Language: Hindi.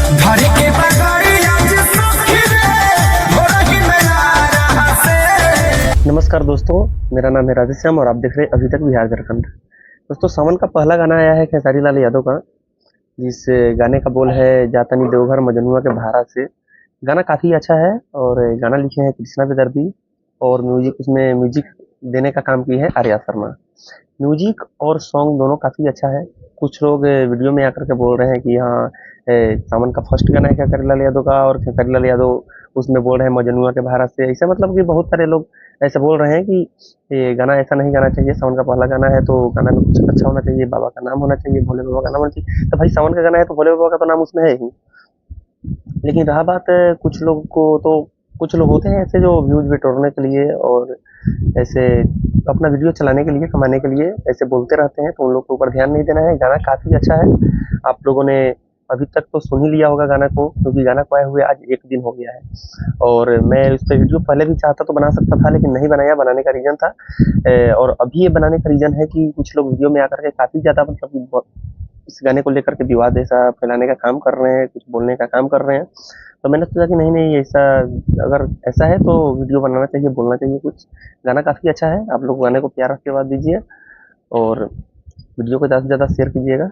धर के पकड़ी आज सखी रे भोरही में आ रहा से। नमस्कार दोस्तों, मेरा नाम है राधेश्याम और आप देख रहे हैं अभी तक बिहार झारखंड। दोस्तों, सावन का पहला गाना आया है खेसारी लाल यादव का, जिस गाने का बोल है जातनी देवघर मजनुआ के भाड़ा से। गाना काफ़ी अच्छा है और गाना लिखे हैं कृष्णा बेदर्दी और म्यूजिक देने का काम की है आर्या शर्मा। म्यूजिक और सॉन्ग दोनों काफ़ी अच्छा है। कुछ लोग वीडियो में आकर के बोल रहे हैं कि हाँ सावन का फर्स्ट गाना है खेसारी लाल यादव का और खेसारी लाल यादव उसमें बोल रहे हैं मजनुआ के भाड़ा से। ऐसा मतलब कि बहुत सारे लोग ऐसे बोल रहे हैं कि ये गाना ऐसा नहीं गाना चाहिए, सावन का पहला गाना है तो गाना में कुछ अच्छा होना चाहिए, बाबा का नाम होना चाहिए, भोले बाबा का नाम होना चाहिए। तो भाई सावन का गाना है तो भोले बाबा का तो नाम उसमें है ही। लेकिन रहा बात कुछ लोग होते हैं ऐसे जो व्यूज बिटोरने के लिए और ऐसे अपना वीडियो चलाने के लिए, कमाने के लिए ऐसे बोलते रहते हैं, तो उन लोग के ऊपर ध्यान नहीं देना है। गाना काफ़ी अच्छा है। आप लोगों ने अभी तक तो सुन ही लिया होगा गाना को, क्योंकि गाना को आए हुए आज 1 दिन हो गया है। और मैं उस पर वीडियो पहले भी चाहता तो बना सकता था, लेकिन नहीं बनाया। बनाने का रीज़न था और अभी ये बनाने का रीज़न है कि कुछ लोग वीडियो में आकर के काफ़ी ज़्यादा मतलब कि इस गाने को लेकर के विवाद ऐसा फैलाने का काम कर रहे हैं, कुछ बोलने का काम कर रहे हैं। तो मैंने सोचा कि नहीं ऐसा, अगर ऐसा है तो वीडियो बनाना चाहिए, बोलना चाहिए कुछ। गाना काफ़ी अच्छा है। आप लोग गाने को प्यार आशीर्वाद दीजिए और वीडियो को ज़्यादा से ज़्यादा शेयर कीजिएगा।